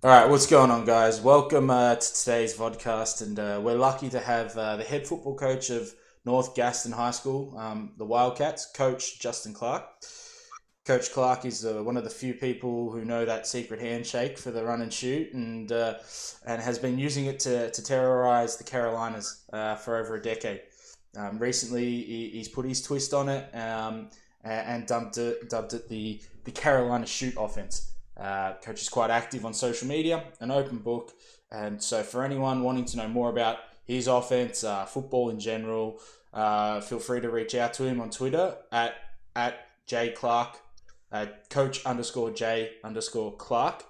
All right, what's going on, guys? Welcome to today's vodcast, and we're lucky to have the head football coach of North Gaston High School, the Wildcats, Coach Justin Clark. Coach Clark is one of the few people who know that secret handshake for the run and shoot, and has been using it to terrorize the Carolinas for over a decade. Recently, he's put his twist on it and dubbed it the Carolina Shoot offense. Coach is quite active on social media, an open book, and so for anyone wanting to know more about his offense, football in general, feel free to reach out to him on Twitter at J Clark, Coach underscore J underscore Clark.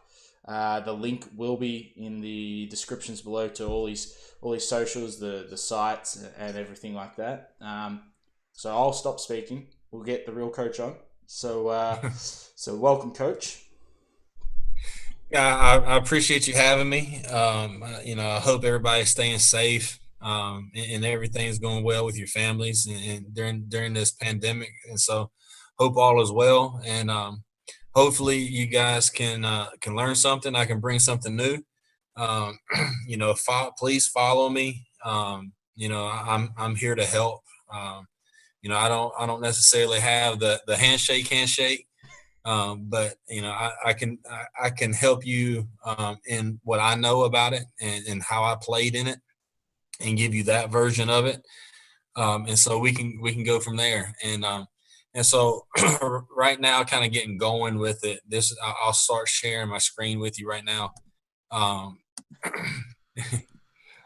The link will be in the descriptions below to all his socials, the sites, and everything like that. So I'll stop speaking. We'll get the real coach on. So welcome, coach. Yeah, I appreciate you having me. I hope everybody's staying safe, and everything's going well with your families and during this pandemic. And so, hope all is well. And hopefully, you guys can learn something. I can bring something new. Um, please follow me. I'm here to help. I don't necessarily have the handshake, but I can help you in what I know about it and how I played in it and give you that version of it. And so we can go from there. And so right now, kind of getting going with it. I'll start sharing my screen with you right now. Um,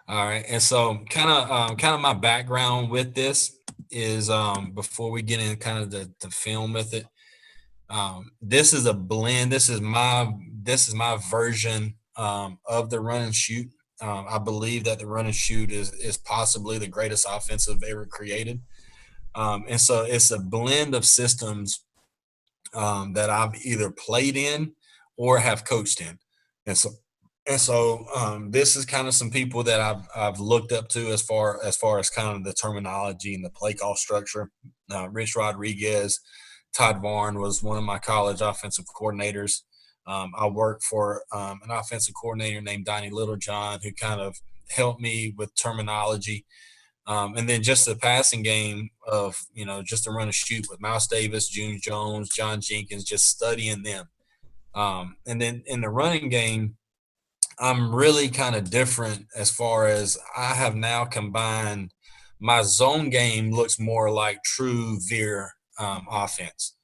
all right, and so kind of my background with this is before we get in kind of the film with it. This is a blend. This is my version of the run and shoot. I believe that the run and shoot is possibly the greatest offensive ever created. And so it's a blend of systems that I've either played in or have coached in. And so this is kind of some people that I've looked up to as far as kind of the terminology and the play call structure. Rich Rodriguez, Todd Varn was one of my college offensive coordinators. I worked for an offensive coordinator named Donnie Littlejohn, who kind of helped me with terminology. And then just the passing game of, just the run and shoot with Mouse Davis, June Jones, John Jenkins, just studying them. And then in the running game, I'm really kind of different as far as I have now combined my zone game looks more like true veer offense.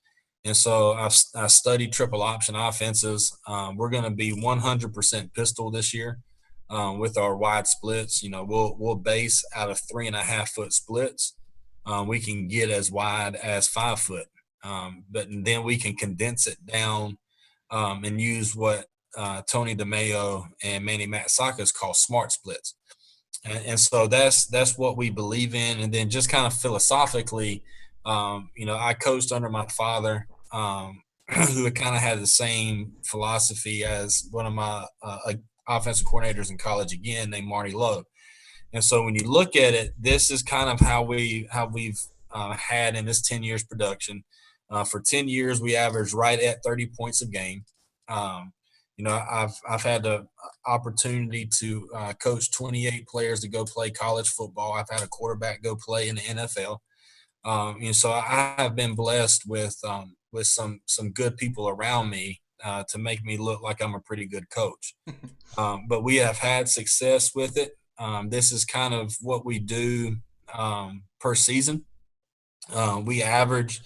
And so I studied triple option offenses. We're going to be 100% pistol this year with our wide splits. We'll base out of 3.5 foot splits. We can get as wide as 5 foot, but then we can condense it down and use what Tony DeMeo and Manny Matsakas call smart splits. And so that's what we believe in. And then just kind of philosophically, I coached under my father, who kind of had the same philosophy as one of my offensive coordinators in college, again, named Marty Love. And so when you look at it, this is kind of how we've had in this 10 years production. For 10 years, we averaged right at 30 points a game. Um, I've had the opportunity to coach 28 players to go play college football. I've had a quarterback go play in the NFL. So I have been blessed with some good people around me to make me look like I'm a pretty good coach. But we have had success with it. This is kind of what we do per season. We average,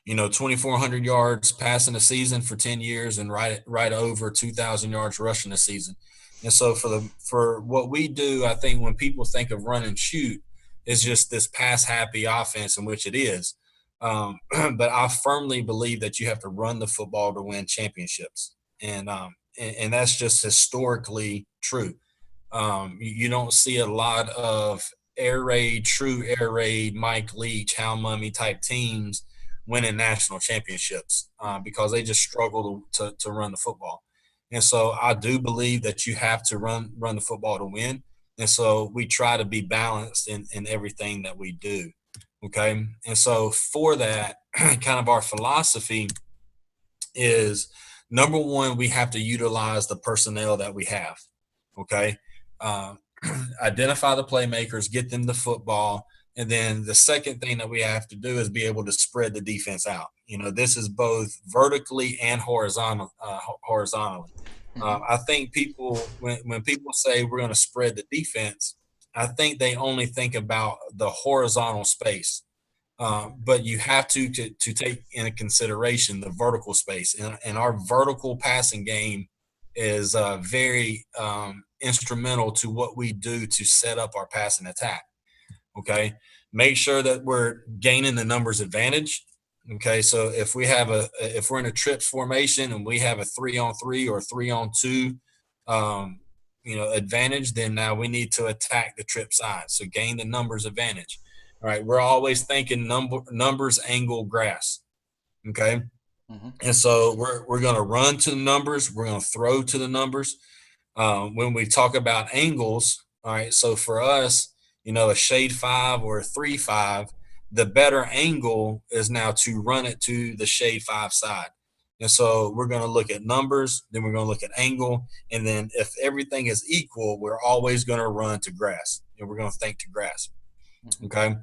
2,400 yards passing a season for 10 years and right over 2,000 yards rushing a season. And so for what we do, I think when people think of run and shoot, it's just this pass happy offense, in which it is. But I firmly believe that you have to run the football to win championships, and that's just historically true. You don't see a lot of true air raid, Mike Leach, Hal Mummy type teams winning national championships because they just struggle to run the football. And so I do believe that you have to run the football to win. And so we try to be balanced in everything that we do. Okay. And so for that, kind of our philosophy is number one, we have to utilize the personnel that we have. Okay. Uh, Identify the playmakers, get them the football. And then the second thing that we have to do is be able to spread the defense out. This is both vertically and horizontally. Mm-hmm. I think when people say we're going to spread the defense, I think they only think about the horizontal space. But you have to take into consideration the vertical space, and our vertical passing game is very instrumental to what we do to set up our passing attack. Okay, make sure that we're gaining the numbers advantage. Okay, so if we're in a trips formation and we have a 3-on-3 or 3-on-2 um, advantage, then now we need to attack the trip side, so gain the numbers advantage. All right, we're always thinking numbers, angle, grass. Okay, Mm-hmm. and so we're going to run to the numbers, we're going to throw to the numbers. When we talk about angles, all right, so for us, a shade 5 or a 3-5, the better angle is now to run it to the shade 5 side. And so we're going to look at numbers, then we're going to look at angle, and then if everything is equal, we're always going to run to grass, and we're going to think to grass. Mm-hmm. Okay.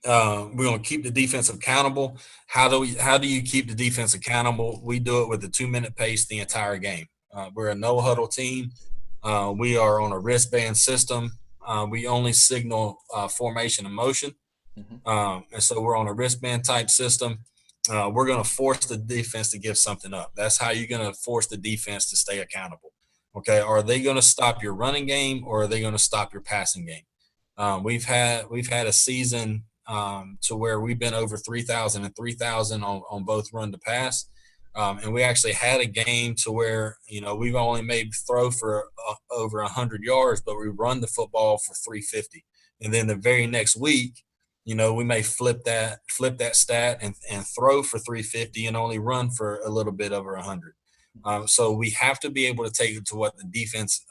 We're going to keep the defense accountable. How do you keep the defense accountable? We do it with a 2-minute pace the entire game. We're a no huddle team. We are on a wristband system. We only signal formation and motion. Mm-hmm. And so we're on a wristband type system. We're going to force the defense to give something up. That's how you're going to force the defense to stay accountable. Okay. Are they going to stop your running game, or are they going to stop your passing game? We've had a season to where we've been over 3,000 and 3,000 on both run to pass. And we actually had a game to where, we've only made throw for over 100 yards, but we run the football for 350. And then the very next week, we may flip that stat and throw for 350 and only run for a little bit over 100. So we have to be able to take it to what the defense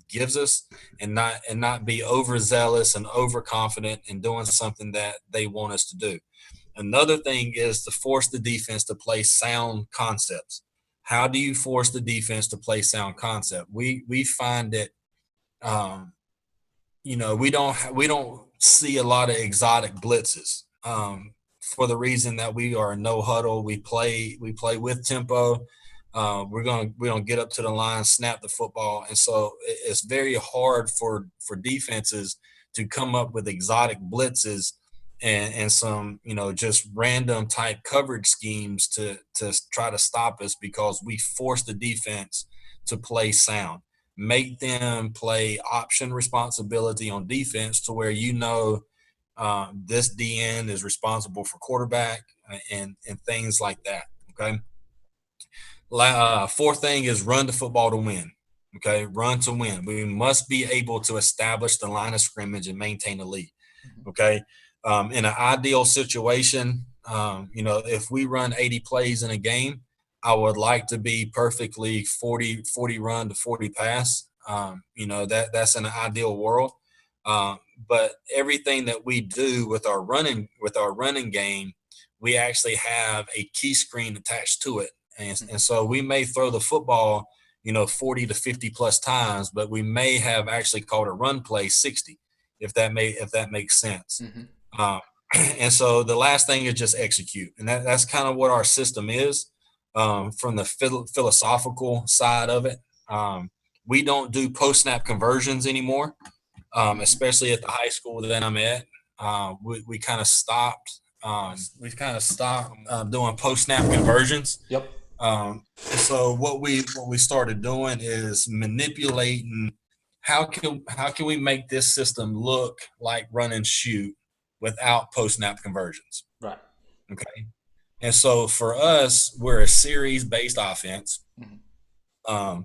gives us, and not be overzealous and overconfident in doing something that they want us to do. Another thing is to force the defense to play sound concepts. How do you force the defense to play sound concept? We find that we don't see a lot of exotic blitzes for the reason that we are no huddle. We play with tempo. We're gonna get up to the line, snap the football, and so it's very hard for defenses to come up with exotic blitzes and some just random type coverage schemes to try to stop us, because we force the defense to play sound. Make them play option responsibility on defense to where this DN is responsible for quarterback and things like that. Okay. Fourth thing is run the football to win. Okay, run to win. We must be able to establish the line of scrimmage and maintain the lead. Mm-hmm. Okay, in an ideal situation, if we run 80 plays in a game, I would like to be perfectly 40 run to 40 pass. That's an ideal world. But everything that we do with our running game, we actually have a key screen attached to it. And so we may throw the football, 40 to 50 plus times, but we may have actually called a run play 60, if that makes sense. Mm-hmm. And so the last thing is just execute. And that's kind of what our system is from the philosophical side of it. We don't do post-snap conversions anymore, especially at the high school that I'm at. We kind of stopped. We've kind of stopped doing post-snap conversions. Yep. And so what we started doing is manipulating how can we make this system look like run and shoot without post snap conversions. Right. Okay. And so for us, we're a series based offense. Mm-hmm.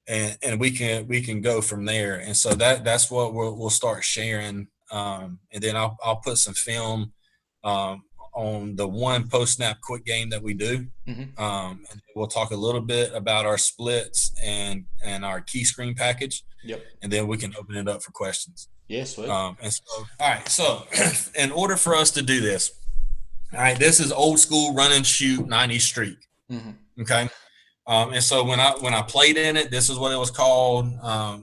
And we can go from there. And so that's what we'll start sharing. And then I'll put some film on the one post snap quick game that we do. Mm-hmm. And we'll talk a little bit about our splits and our key screen package. Yep. And then we can open it up for questions. Yes, sweet. And so, all right. So in order for us to do this, all right, this is old school run and shoot 90 streak. Mm-hmm. Okay. And so when I played in it, this is what it was called.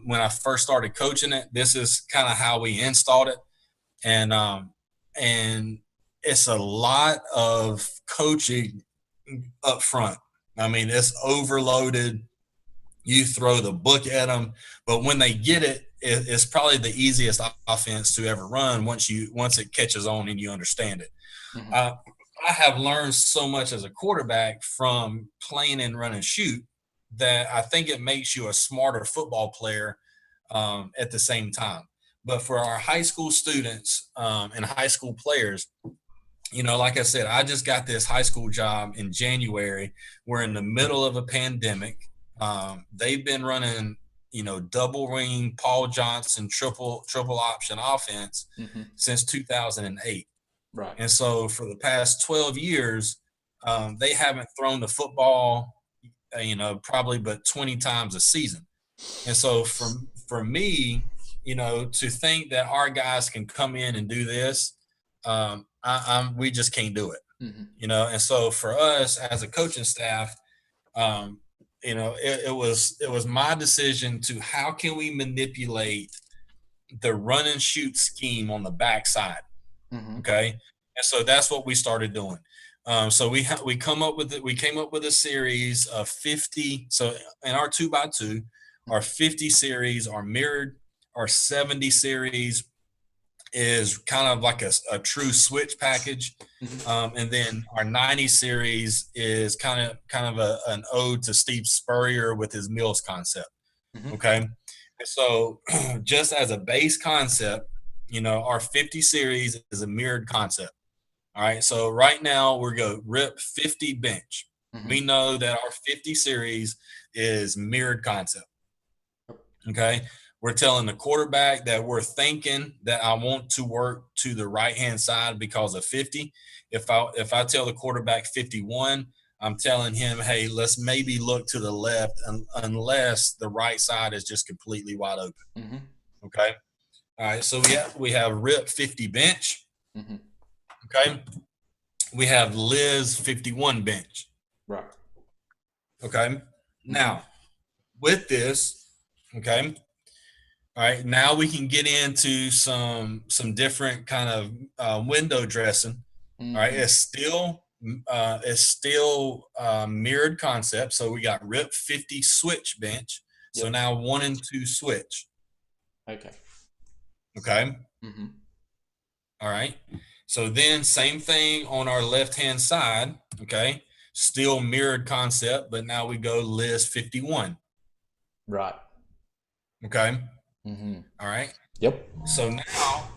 When I first started coaching it, this is kind of how we installed it, and it's a lot of coaching up front. I mean, it's overloaded. You throw the book at them, but when they get it, it's probably the easiest offense to ever run once it catches on and you understand it. Mm-hmm. I have learned so much as a quarterback from playing and run and shoot that I think it makes you a smarter football player at the same time. But for our high school students and high school players, like I said, I just got this high school job in January. We're in the middle of a pandemic. They've been running, double wing, Paul Johnson, triple option offense since 2008. Right. And so for the past 12 years, they haven't thrown the football, probably but 20 times a season. And so for me, to think that our guys can come in and do this, we just can't do it. And so for us as a coaching staff, it was my decision to how can we manipulate the run and shoot scheme on the backside. Okay. And so that's what we started doing. So we came up with a series of 50. So in our 2x2, our 50 series are mirrored. Our 70 series is kind of like a true switch package. And then our 90 series is kind of an ode to Steve Spurrier with his Mills concept. Okay. And so just as a base concept, our 50 series is a mirrored concept. All right. So right now we're going to rip 50 bench. We know that our 50 series is mirrored concept. Okay. We're telling the quarterback that we're thinking that I want to work to the right-hand side because of 50. If I tell the quarterback 51, I'm telling him, hey, let's maybe look to the left unless the right side is just completely wide open. Okay. All right. So we have rip 50 bench. Okay. We have Liz 51 bench. Right. Okay. Now with this, okay. All right, now we can get into some different kind of window dressing. All right, it's still mirrored concept. So we got rip 50 switch bench. So now 1 and 2 switch. Okay. All right. So then same thing on our left hand side. Okay, still mirrored concept, but now we go Liz 51. Right. Okay. All right. Yep. So now,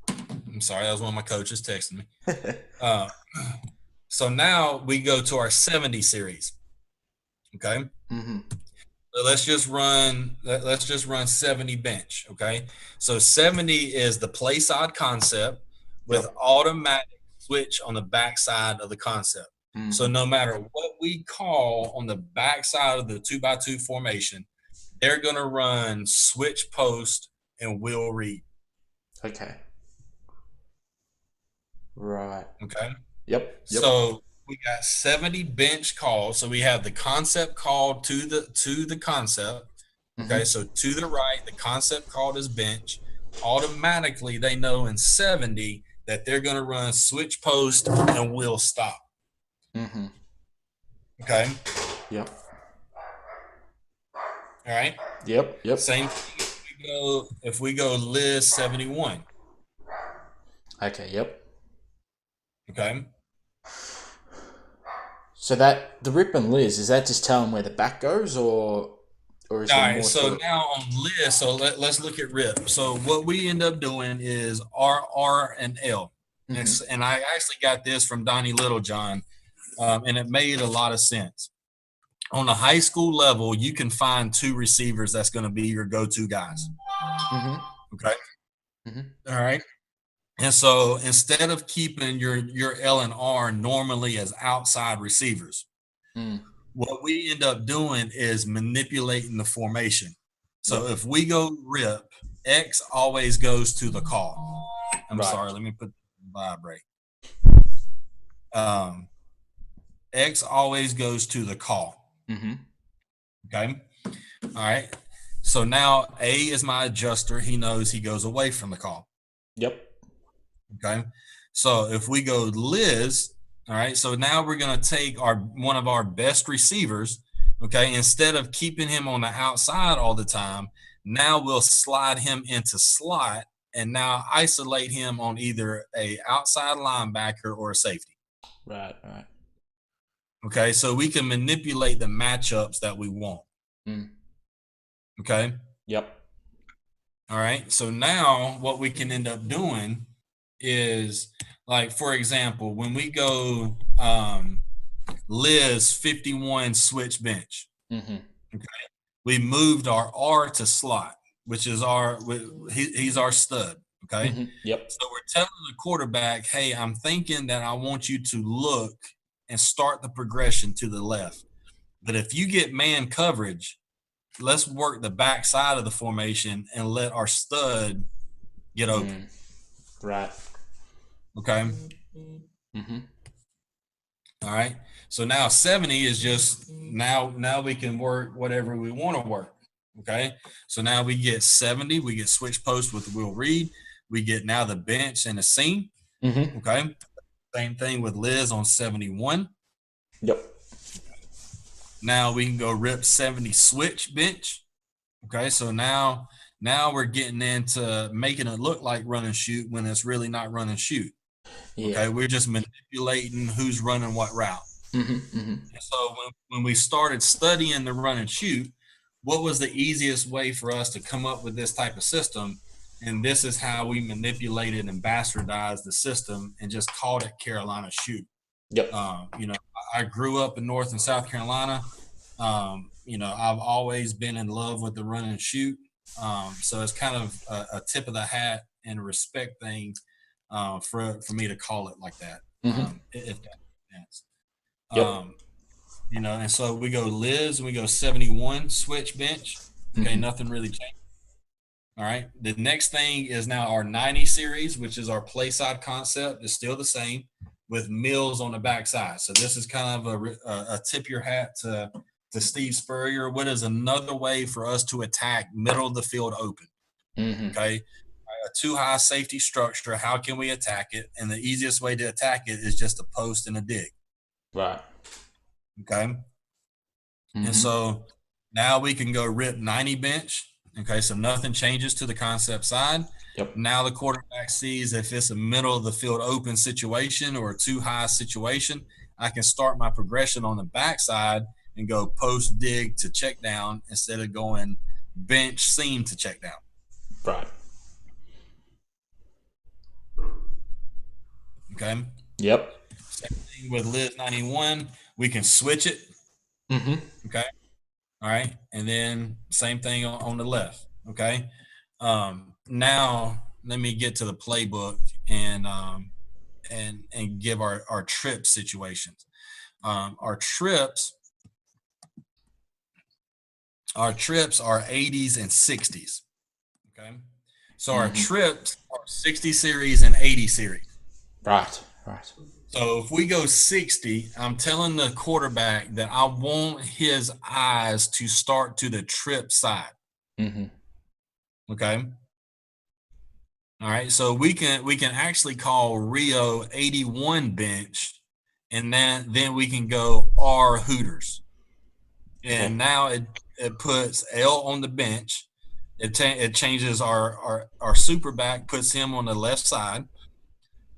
I'm sorry, that was one of my coaches texting me. So now we go to our 70 series. Okay. So let's just run 70 bench. Okay. So 70 is the play side concept with automatic switch on the backside of the concept. So no matter what we call on the backside of the 2x2 formation, they're going to run switch post and will read. Okay. Right. Okay. Yep. So we got 70 bench calls. So we have the concept called to the concept. Okay. So to the right, the concept called is bench. Automatically, they know in 70 that they're going to run switch post and will stop. Okay. Yep. All right. Yep. Same thing if we go Liz 71. Okay. Yep. Okay. So that the rip and Liz, is that just telling where the back goes, or is there more? So now on Liz, so let's look at rip. So what we end up doing is R and L, and I actually got this from Donnie Littlejohn, and it made a lot of sense. On the high school level, you can find 2 receivers that's going to be your go-to guys. Okay. All right. And so instead of keeping your L and R normally as outside receivers, what we end up doing is manipulating the formation. So if we go rip, X always goes to the call. I'm sorry, let me put vibrate. X always goes to the call. Mm-hmm. Okay. All right. So now A is my adjuster. He knows he goes away from the call. Yep. Okay. So if we go Liz, all right. So now we're going to take one of our best receivers. Okay. Instead of keeping him on the outside all the time, now we'll slide him into slot and now isolate him on either a outside linebacker or a safety. Right. Right. Okay. So we can manipulate the matchups that we want. Mm. Okay. Yep. All right. So now what we can end up doing is, like, for example, when we go Liz 51 switch bench, Mm-hmm. okay, we moved our R to slot, which is he's our stud. Okay. Mm-hmm. Yep. So we're telling the quarterback, hey, I'm thinking that I want you to look and start the progression to the left. But if you get man coverage, let's work the back side of the formation and let our stud get open. Right. Okay. Mm-hmm. All right. So now 70 is just now we can work whatever we want to work. Okay. So now we get 70, we get switch post with Will Reed. We get now the bench and the seam. Mm-hmm. Okay. Same thing with Liz on 71. Yep. Now we can go rip 70 switch bench. Okay. So now we're getting into making it look like run and shoot when it's really not run and shoot. Yeah. Okay. We're just manipulating who's running what route. Mm-hmm. Mm-hmm. So when we started studying the run and shoot, what was the easiest way for us to come up with this type of system? And this is how we manipulated and bastardized the system and just called it Carolina shoot. Yep. I grew up in North and South Carolina. I've always been in love with the run and shoot. So it's kind of a tip of the hat and a respect thing for me to call it like that. Mm-hmm. If that makes sense. Yep. And so we go Liz and we go 71 switch bench. Okay, Mm-hmm. nothing really changed. All right. The next thing is now our 90 series, which is our play side concept, is still the same with Mills on the backside. So this is kind of a tip your hat to Steve Spurrier. What is another way for us to attack middle of the field open? Mm-hmm. Okay. A too high safety structure. How can we attack it? And the easiest way to attack it is just a post and a dig. Right. Okay. Mm-hmm. And so now we can go rip 90 bench. Okay. So nothing changes to the concept side. Yep. Now the quarterback sees if it's a middle of the field open situation or a too high situation, I can start my progression on the backside and go post dig to check down instead of going bench seam to check down. Right. Okay. Yep. Same thing with Liz 91. We can switch it. Mm-hmm. Okay. All right. And then same thing on the left. Okay. Now let me get to the playbook and give our trip situations. Our trips are 80s and 60s. Okay. So our trips are 60 series and 80 series. Right. Right. So if we go 60, I'm telling the quarterback that I want his eyes to start to the trip side. Mm-hmm. Okay. All right. So we can actually call Rio 81 bench, and then we can go R Hooters. And now it puts L on the bench. It changes our super back, puts him on the left side.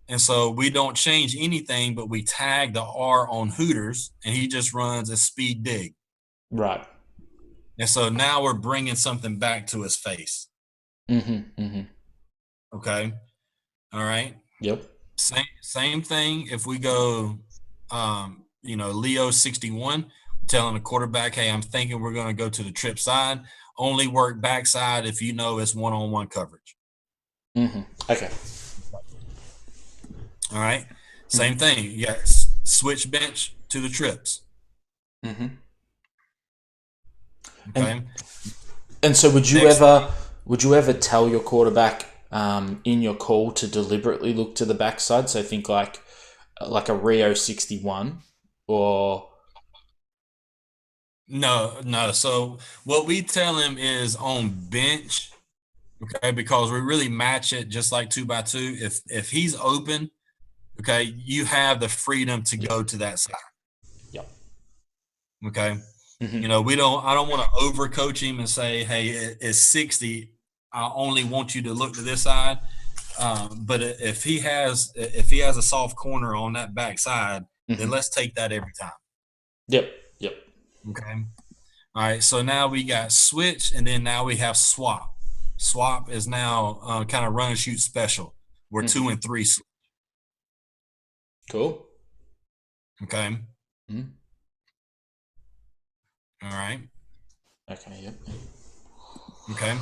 And so we don't change anything, but we tag the R on Hooters, and he just runs a speed dig. Right. And so now we're bringing something back to his face. Mm-hmm. Mm-hmm. Okay. All right. Yep. Same thing. If we go, Leo 61, telling the quarterback, hey, I'm thinking we're going to go to the trip side. Only work backside if you know it's one-on-one coverage. Mm-hmm. Okay. All right. Same thing. You got switch bench to the trips. Mm-hmm. Okay. And so would you ever tell your quarterback in your call to deliberately look to the backside? So think like a Rio 61 or No. So what we tell him is on bench, okay, because we really match it just like 2x2. If he's open, okay, you have the freedom to yep, go to that side. yep, Okay. mm-hmm. I don't want to overcoach him and say, hey, it's 60. I only want you to look to this side. But if he has a soft corner on that back side, then Mm-hmm. let's take that every time. Yep, yep, Okay. All right. So now we got switch, and then now we have swap. Swap is now kind of run and shoot special. We're mm-hmm. 2 and 3. Cool. Okay. Mm-hmm. All right. Okay, yep, Okay.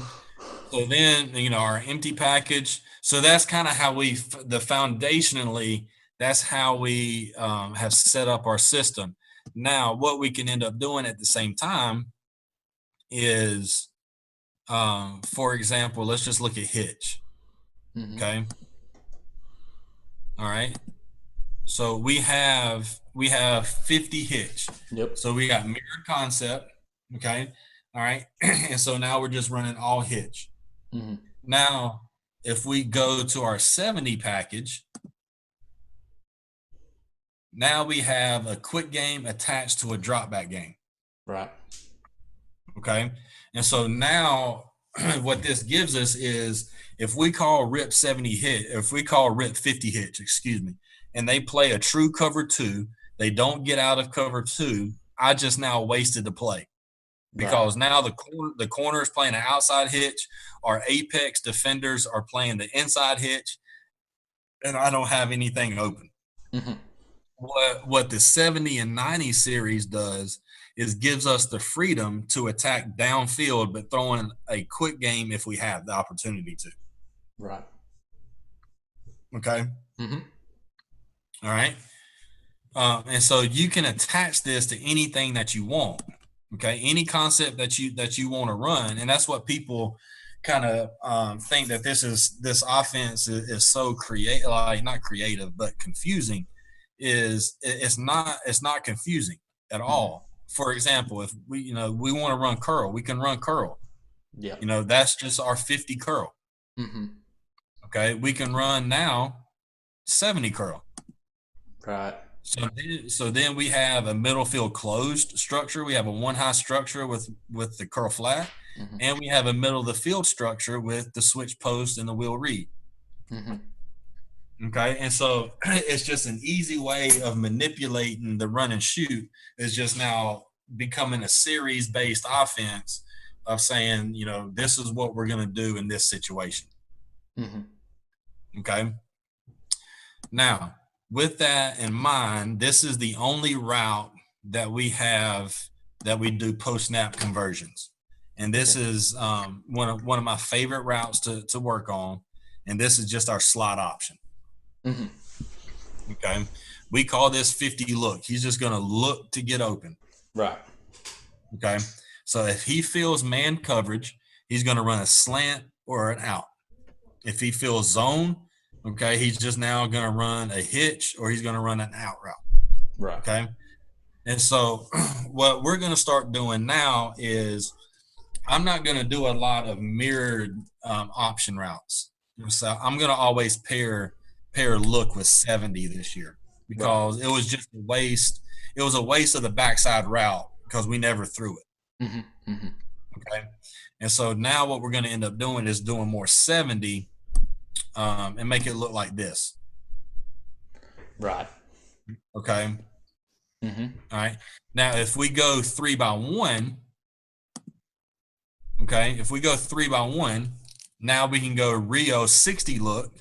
So then, our empty package. So that's kind of how foundationally, that's how we have set up our system. Now, what we can end up doing at the same time is, for example, let's just look at hitch. mm-hmm. Okay. All right. So we have 50 hitch. Yep, So we got mirrored concept. Okay. All right. And so now we're just running all hitch. mm-hmm. Now, if we go to our 70 package, now we have a quick game attached to a drop back game. Right. Okay. And so now what this gives us is if we call rip 70 hit, if we call rip 50 hitch, excuse me, and they play a true cover 2, they don't get out of cover 2, I just now wasted the play. Right. Because now the corner is playing an outside hitch, our apex defenders are playing the inside hitch, and I don't have anything open. Mm-hmm. What the 70 and 90 series does is gives us the freedom to attack downfield, but throw in a quick game if we have the opportunity to. Right. Okay. Mm-hmm. All right. And so you can attach this to anything that you want. Okay, any concept that you want to run, and that's what people kind of think that this offense is so creative, like not creative, but confusing. It's not confusing at Mm-hmm. all. For example, if we want to run curl, we can run curl. Yep. That's just our 50 curl. Mm-hmm. Okay, we can run now 70 curl. Right. So then we have a middle field closed structure. We have a one high structure with the curl flat, Mm-hmm. and we have a middle of the field structure with the switch post and the wheel read. Mm-hmm. Okay, and so it's just an easy way of manipulating the run and shoot. Is just now becoming a series based offense of saying, this is what we're going to do in this situation. Mm-hmm. Okay. Now, with that in mind, this is the only route that we have that we do post snap conversions, and this is one of my favorite routes to work on, and this is just our slot option. Mm-hmm. Okay, we call this 50 look. He's just going to look to get open. Right. Okay, so if he feels man coverage, he's going to run a slant or an out. If he feels zone, okay, he's just now going to run a hitch or he's going to run an out route. Right. Okay. And so what we're going to start doing now is I'm not going to do a lot of mirrored option routes. So I'm going to always pair look with 70 this year because Right. it was just a waste. It was a waste of the backside route because we never threw it. Mm-hmm. Mm-hmm. Okay. And so now what we're going to end up doing is doing more 70 and make it look like this. Right. Okay. Mm-hmm. All right. Now, if we go 3x1, okay, if we go 3x1, now we can go Rio 60 look.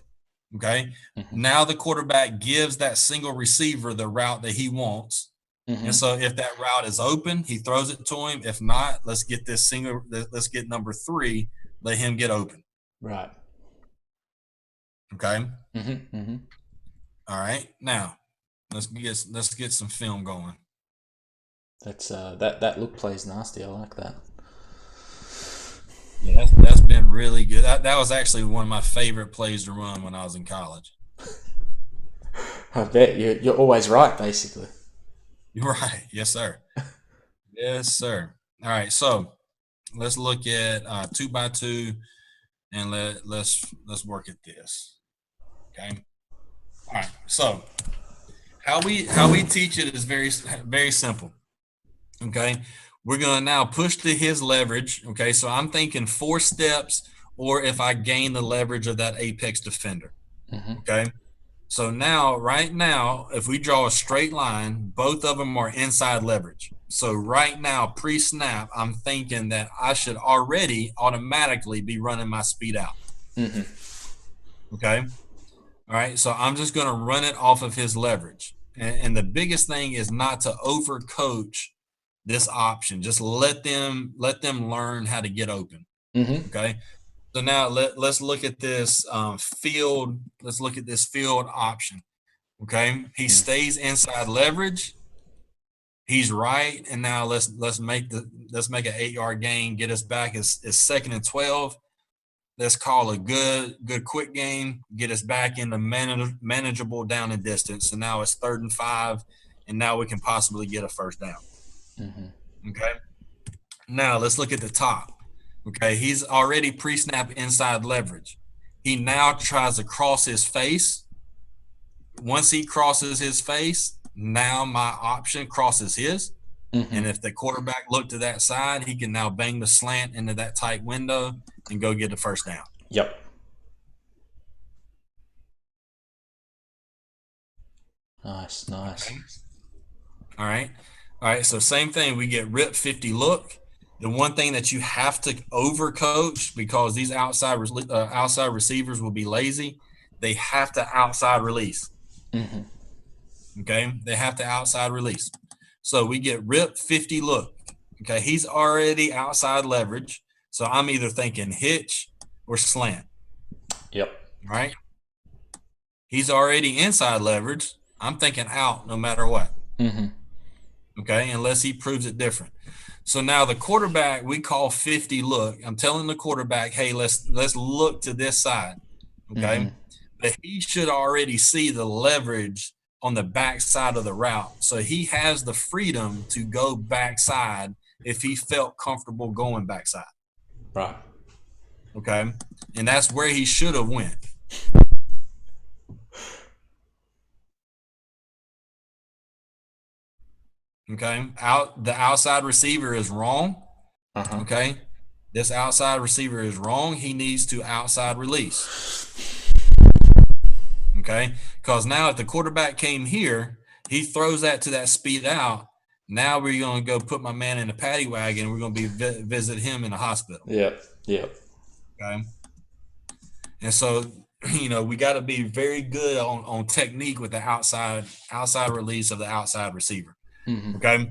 Okay. Mm-hmm. Now the quarterback gives that single receiver the route that he wants. Mm-hmm. And so if that route is open, he throws it to him. If not, let's get number 3, let him get open. Right. Okay. Mm-hmm. Mm-hmm. All right. Now let's get some film going. That's that look plays nasty. I like that. Yeah, that's been really good. That was actually one of my favorite plays to run when I was in college. I bet you're always right, basically. You're right. Yes, sir. Yes, sir. All right. So let's look at 2x2, and let's work at this. Okay. All right. So how we teach it is very simple. Okay. We're gonna now push to his leverage. Okay. So I'm thinking 4 steps, or if I gain the leverage of that apex defender. Mm-hmm. Okay. So now, right now, if we draw a straight line, both of them are inside leverage. So right now, pre-snap, I'm thinking that I should already automatically be running my speed out. Mm-hmm. Okay. All right. So I'm just going to run it off of his leverage. And the biggest thing is not to overcoach this option. Just let them learn how to get open. Mm-hmm. Okay. So now let's look at this field. Let's look at this field option. Okay. He stays inside leverage. He's right. And now let's make an 8 yard gain, get us back. It's 2nd and 12. Let's call a good quick game, get us back in the manageable down and distance. So now it's 3rd and 5, and now we can possibly get a first down. Mm-hmm. Okay. Now let's look at the top. Okay. He's already pre-snap inside leverage. He now tries to cross his face. Once he crosses his face, now my option crosses his. Mm-hmm. And if the quarterback looked to that side, he can now bang the slant into that tight window and go get the first down. Yep. Nice. Nice. Okay. All right. All right. So same thing. We get rip 50 look. The one thing that you have to overcoach, because these outside receivers will be lazy, they have to outside release. Mm-hmm. Okay. They have to outside release. So we get rip 50 look. Okay. He's already outside leverage. So I'm either thinking hitch or slant. Yep. Right. He's already inside leverage. I'm thinking out no matter what. Mm-hmm. Okay. Unless he proves it different. So now the quarterback, we call 50 look. I'm telling the quarterback, hey, let's look to this side. Okay. Mm-hmm. But he should already see the leverage on the back side of the route. So he has the freedom to go backside if he felt comfortable going backside. Right. Okay. And that's where he should have went. Okay. The outside receiver is wrong. Uh-huh. Okay. This outside receiver is wrong. He needs to outside release. Okay. Because now if the quarterback came here, he throws that to that speed out. Now we're going to go put my man in a paddy wagon. We're going to be visit him in the hospital. Yep. Yep. Okay. And so, we got to be very good on technique with the outside release of the outside receiver. Mm-hmm. Okay.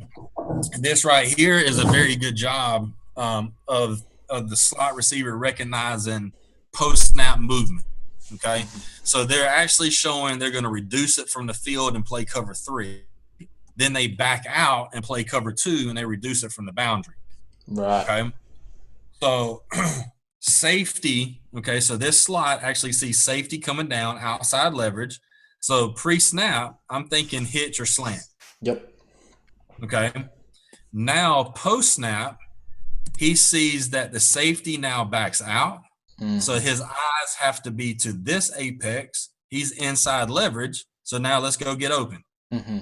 This right here is a very good job of the slot receiver recognizing post snap movement. Okay. So they're actually showing they're going to reduce it from the field and play cover 3. Then they back out and play cover 2 and they reduce it from the boundary. Right. Okay. So safety. Okay. So this slot actually sees safety coming down outside leverage. So pre snap, I'm thinking hitch or slant. Yep. Okay. Now post snap, he sees that the safety now backs out. Mm-hmm. So his eyes have to be to this apex. He's inside leverage. So now let's go get open. Mm-hmm.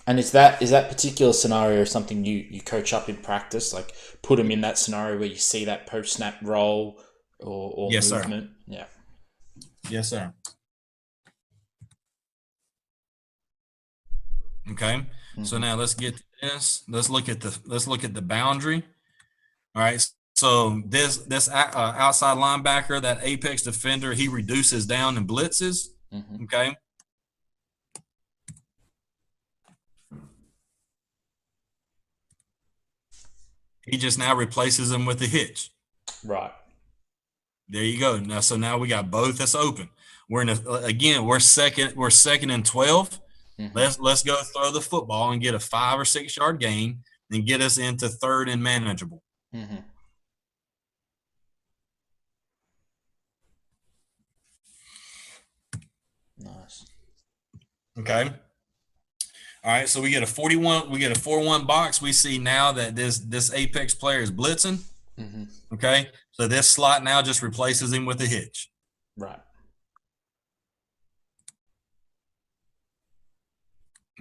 And is that particular scenario something you coach up in practice? Like put him in that scenario where you see that post snap roll or yes, movement? Sir. Yeah. Yes, sir. Okay. Mm-hmm. So now let's get to this. Let's look at the boundary. All right. So this outside linebacker, that apex defender, he reduces down and blitzes. Mm-hmm. Okay. He just now replaces him with a hitch. Right. There you go. Now, so now we got both that's open. We're we're second and 12. Mm-hmm. Let's go throw the football and get a 5 or 6 yard gain and get us into 3rd and manageable. Mm-hmm. Nice. Okay. All right, so we get a 41. We get a 4-1 box. We see now that this apex player is blitzing. Mm-hmm. Okay, so this slot now just replaces him with a hitch. Right.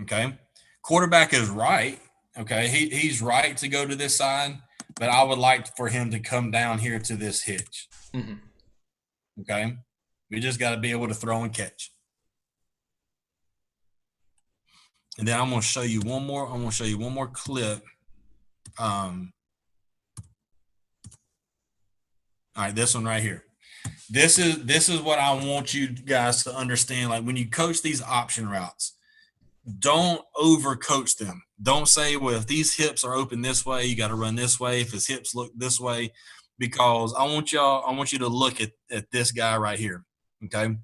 Okay, quarterback is right. Okay, he's right to go to this side, but I would like for him to come down here to this hitch. Mm-hmm. Okay, we just got to be able to throw and catch. And then I'm going to show you one more. I'm going to show you one more clip. All right, this one right here. This is what I want you guys to understand. Like when you coach these option routes, don't overcoach them. Don't say, well, if these hips are open this way, you got to run this way. If his hips look this way, because I want you to look at this guy right here. Okay.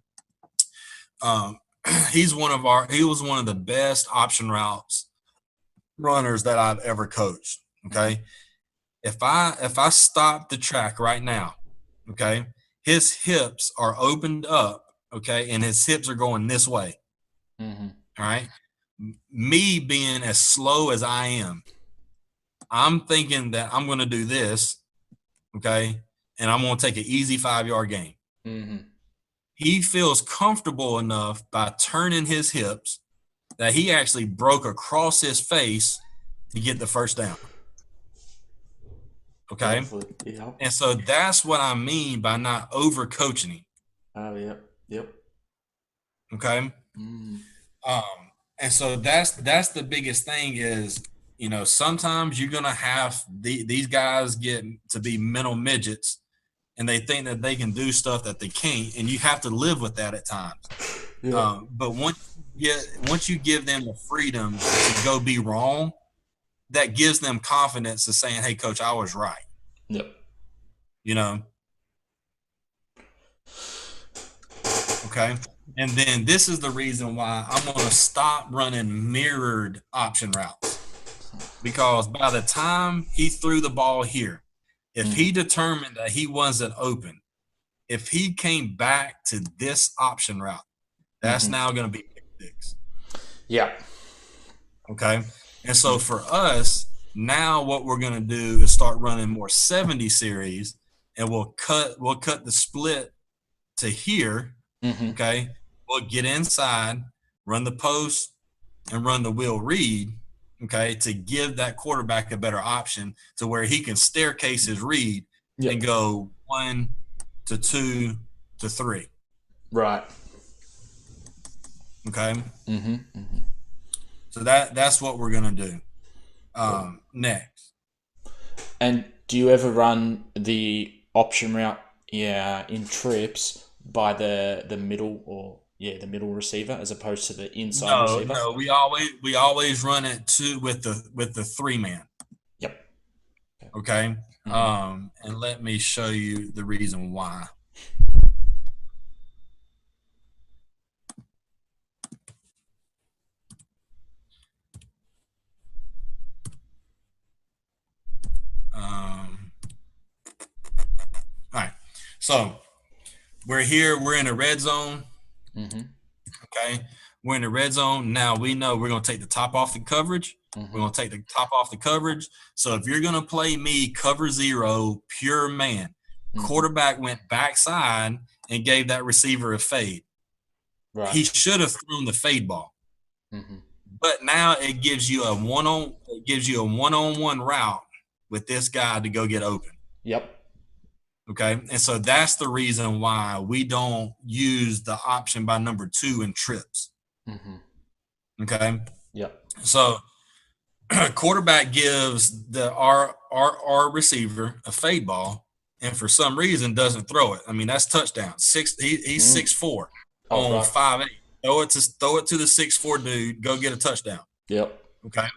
He was one of the best option routes runners that I've ever coached. Okay. If I stop the track right now, okay, his hips are opened up, okay, and his hips are going this way. Mm-hmm. All right. Me being as slow as I am, I'm thinking that I'm going to do this, okay, and I'm going to take an easy 5-yard gain. Mm-hmm. He feels comfortable enough by turning his hips that he actually broke across his face to get the first down. Okay. Yeah. And so that's what I mean by not overcoaching him. Oh, yep. Yep. Okay. Mm. And so that's the biggest thing is, sometimes you're going to have these guys get to be mental midgets and they think that they can do stuff that they can't. And you have to live with that at times. Yeah. But once you give them the freedom to go be wrong, that gives them confidence to saying, hey, coach, I was right. Yep. Okay. And then this is the reason why I'm going to stop running mirrored option routes. Because by the time he threw the ball here, if he determined that he wasn't open, if he came back to this option route, that's now going to be pick six. Yeah. Okay. And so for us, now what we're going to do is start running more 70 series, and we'll cut the split to here. Mm-hmm. Okay. We'll get inside, run the post, and run the wheel read. Okay, to give that quarterback a better option to where he can staircase his read and go 1 to 2 to 3. Right. Okay. Mm-hmm. Mm-hmm. So that's what we're gonna do next. And do you ever run the option route, in trips by the middle or the middle receiver as opposed to the inside receiver? No, we always run it with the 3-man. Yep. Okay. And let me show you the reason why. All right. So we're here. We're in a red zone. Mm-hmm. Okay. We're in the red zone. Now we know we're going to take the top off the coverage. Mm-hmm. We're going to take the top off the coverage. So if you're going to play me cover 0, pure man, quarterback went backside and gave that receiver a fade. Right. He should have thrown the fade ball. Mm-hmm. But now it gives you a one-on-one route with this guy to go get open. Yep. Okay. And so that's the reason why we don't use the option by number 2 in trips. Mm-hmm. Okay. Yep. So quarterback gives our receiver a fade ball, and for some reason doesn't throw it. I mean, that's touchdown. He's 6'4" on 5'8". Throw it to the 6'4" dude. Go get a touchdown. Yep. Okay.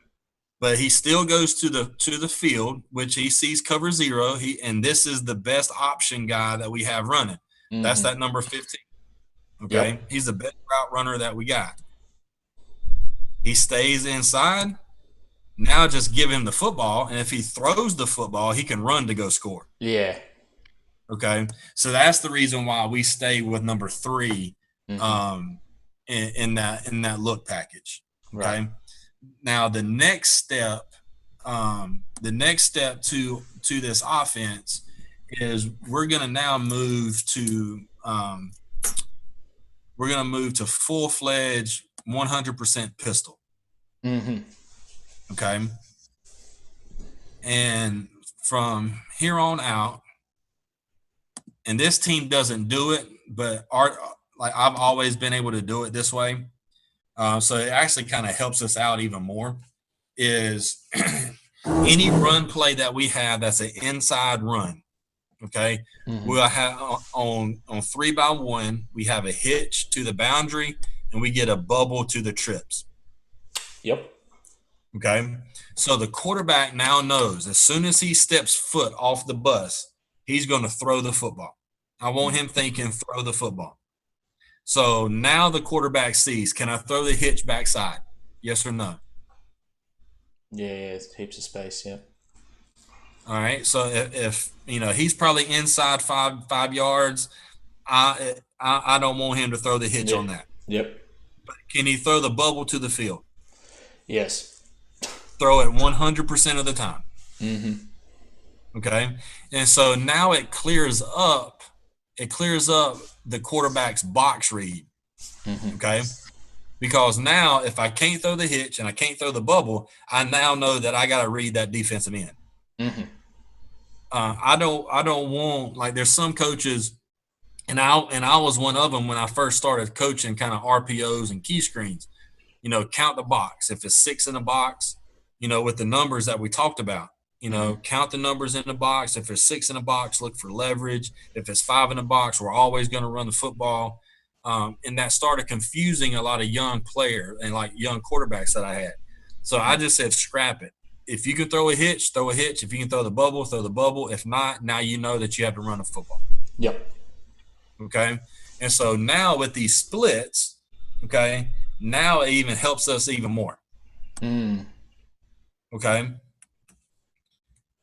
But he still goes to the field, which he sees cover 0. And this is the best option guy that we have running. Mm-hmm. That's that number 15. Okay. Yep. He's the best route runner that we got. He stays inside. Now just give him the football, and if he throws the football, he can run to go score. Yeah. Okay. So that's the reason why we stay with number 3 in that look package. Okay. Right. Now the next step to this offense is we're going to now move to full-fledged 100% pistol. Mm-hmm. Okay. And from here on out, and this team doesn't do it, but I've always been able to do it this way. So it actually kind of helps us out even more. Is any run play that we have that's an inside run, okay? Mm-hmm. We'll have on 3x1, we have a hitch to the boundary, and we get a bubble to the trips. Yep. Okay. So the quarterback now knows as soon as he steps foot off the bus, he's going to throw the football. I want him thinking throw the football. So now the quarterback sees, can I throw the hitch backside? Yes or no? Yeah, heaps of space, yeah. All right. So if he's probably inside five yards, I don't want him to throw the hitch on that. Yep. But can he throw the bubble to the field? Yes. Throw it 100% of the time. Mm-hmm. Okay. And so now it clears up the quarterback's box read. Mm-hmm. Okay. Because now if I can't throw the hitch and I can't throw the bubble, I now know that I got to read that defensive end. Mm-hmm. I don't want, like, there's some coaches, and I was one of them when I first started coaching kind of RPOs and key screens. Count the box. If it's 6 in the box, with the numbers that we talked about, count the numbers in the box. If it's 6 in the box, look for leverage. If it's 5 in the box, we're always going to run the football. And that started confusing a lot of young players and like young quarterbacks that I had. So I just said, scrap it. If you can throw a hitch, throw a hitch. If you can throw the bubble, throw the bubble. If not, now you know that you have to run a football. Yep. Okay. And so now with these splits, okay, now it even helps us even more. Mm. Okay.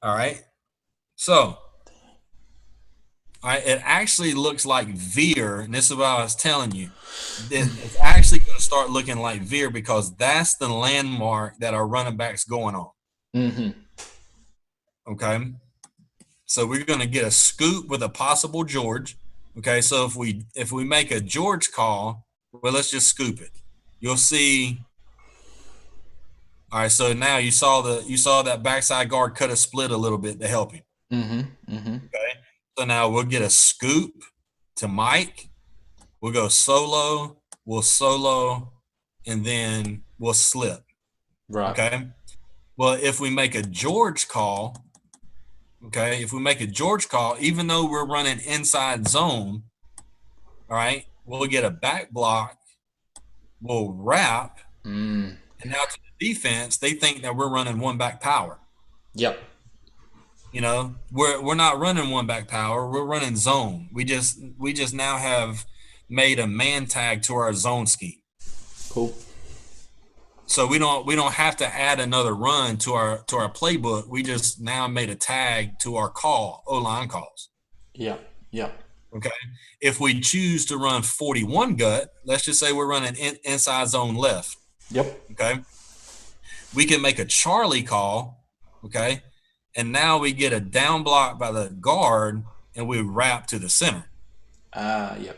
All right. So, it actually looks like veer, and this is what I was telling you. It's actually going to start looking like veer because that's the landmark that our running back's going on. Mm-hmm. Okay. So we're going to get a scoop with a possible George. Okay. So if we make a George call, well, let's just scoop it. You'll see. All right. So now you saw that backside guard cut a split a little bit to help him. Mm-hmm. Mm-hmm. Okay. So now we'll get a scoop to Mike. We'll go solo. We'll solo, and then we'll slip. Right. Okay. Well, if we make a George call, even though we're running inside zone, all right, we'll get a back block, we'll wrap, and now to the defense, they think that we're running one back power. Yep. We're not running one back power, we're running zone. We just now have made a man tag to our zone scheme. Cool. So we don't have to add another run to our playbook. We just now made a tag to our O-line calls. Yeah. Yeah. Okay. If we choose to run 41 gut, let's just say we're running inside zone left. Yep. Okay. We can make a Charlie call. Okay. And now we get a down block by the guard and we wrap to the center. Yep.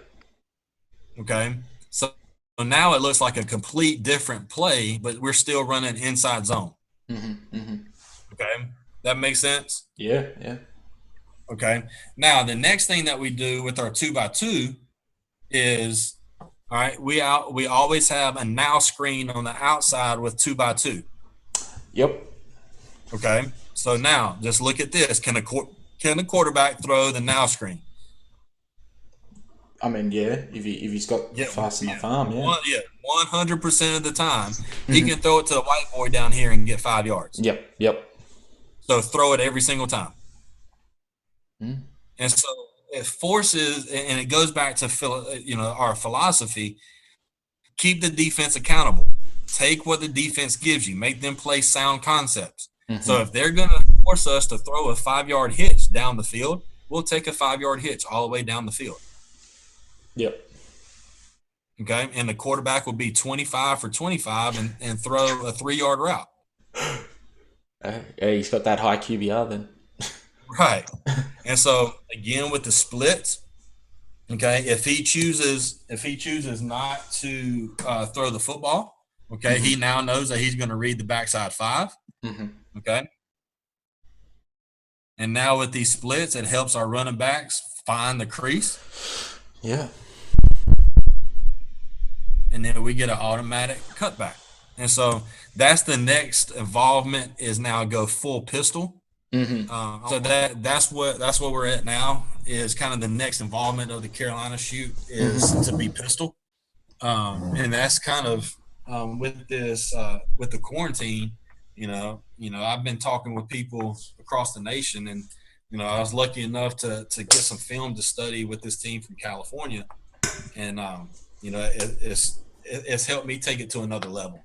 Okay. So now it looks like a complete different play, but we're still running inside zone. Mm-hmm. Mm-hmm. Okay. That makes sense? Yeah. Yeah. Okay. Now, the next thing that we do with our 2x2 is, all right, we always have a now screen on the outside with 2x2. Yep. Okay. So now just look at this. Can the quarterback throw the now screen? I mean, yeah, if he's got fast enough arm, yeah. 100% of the time, he can throw it to the white boy down here and get 5 yards. Yep. So throw it every single time. Mm. And so it forces, and it goes back to our philosophy: keep the defense accountable. Take what the defense gives you. Make them play sound concepts. Mm-hmm. So if they're going to force us to throw a 5-yard hitch down the field, we'll take a 5-yard hitch all the way down the field. Yep. Okay, and the quarterback will be 25 for 25 and throw a 3 yard route. Yeah, he's got that high QBR then. Right. And so again with the splits, okay, if he chooses not to throw the football, okay, he now knows that he's going to read the backside five. Mm-hmm. Okay. And now with these splits, it helps our running backs find the crease. Yeah. And then we get an automatic cutback. And so that's the next involvement is now go full pistol. So that's what we're at now is kind of the next involvement of the Carolina shoot is to be pistol. And that's kind of with this with the quarantine, I've been talking with people across the nation, and I was lucky enough to get some film to study with this team from California, and it's helped me take it to another level.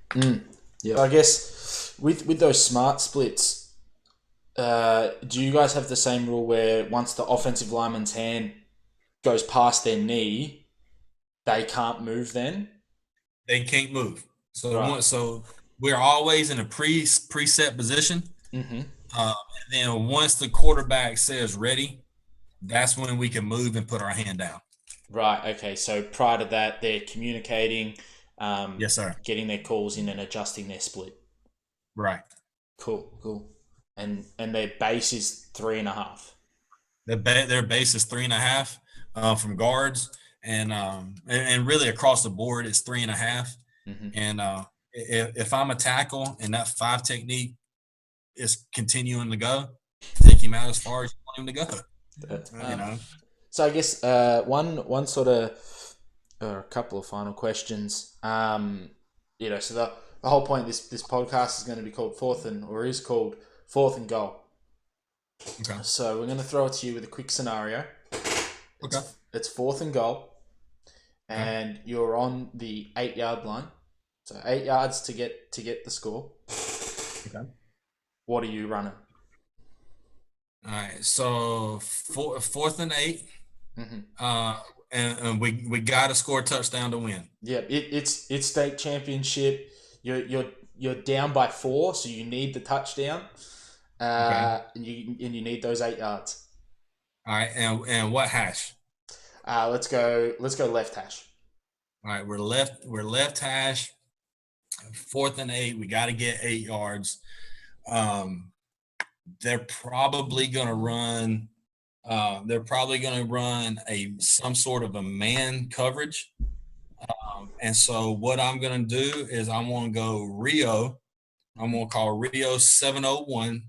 Yeah, I guess with those smart splits, do you guys have the same rule where once the offensive lineman's hand goes past their knee, they can't move then? They can't move. Right. So we're always in a preset position. Mm-hmm. And then once the quarterback says ready, that's when we can move and put our hand down. Right. Okay. So prior to that, they're communicating, Yes, sir. getting their calls in and adjusting their split. Right. Cool. Cool. And their base is 3.5. Their base is 3.5 from guards, and really across the board it's 3.5. Mm-hmm. And if I'm a tackle and that 5 technique is continuing to go, take him out as far as you want him to go. So I guess one sort of or a couple of final questions. So the whole point of this podcast is going to be called is called Fourth and Goal. Okay. So we're going to throw it to you with a quick scenario. Okay. It's 4th and goal, and you're on the 8-yard line. So 8 yards to get the score. Okay. What are you running? All right. So 4th and 8. Mm-hmm. And we got to score a touchdown to win. Yeah, it's state championship. You're down by 4, so you need the touchdown. Okay. And you need those 8 yards. All right, and what hash? Let's go left hash. All right, we're left hash. 4th and 8. We got to get 8 yards. They're probably going to run. They're probably going to run some sort of a man coverage. And so what I'm going to do is I'm going to go Rio. I'm going to call Rio 701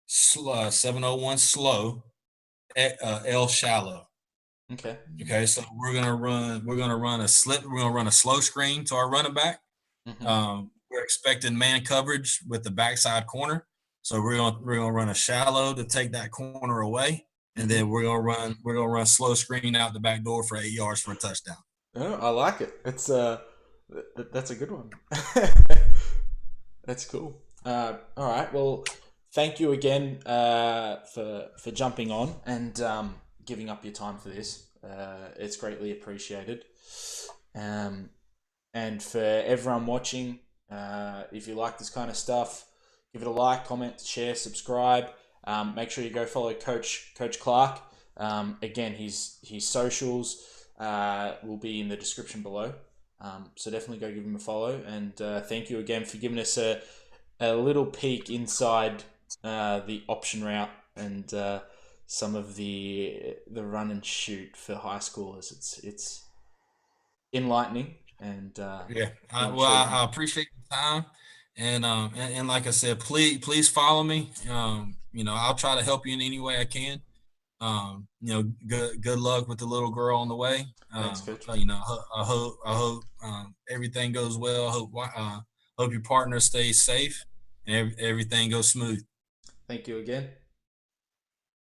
slow, L shallow. Okay. Okay. So we're going to run a slip. We're going to run a slow screen to our running back. Mm-hmm. We're expecting man coverage with the backside corner. So we're going to run a shallow to take that corner away. And then we're gonna run slow screen out the back door for 8 yards for a touchdown. Oh, I like it. It's that's a good one. That's cool. All right. Well, thank you again for jumping on and giving up your time for this. It's greatly appreciated. And for everyone watching, if you like this kind of stuff, give it a like, comment, share, subscribe. Make sure you go follow Coach Clark. Again, his socials will be in the description below. So definitely go give him a follow. And thank you again for giving us a little peek inside the option route and some of the run and shoot for high schoolers. It's enlightening. And I appreciate the time. And like I said, please follow me. I'll try to help you in any way I can. Good luck with the little girl on the way. Thanks, Coach. I hope everything goes well. Hope your partner stays safe and everything goes smooth. Thank you again.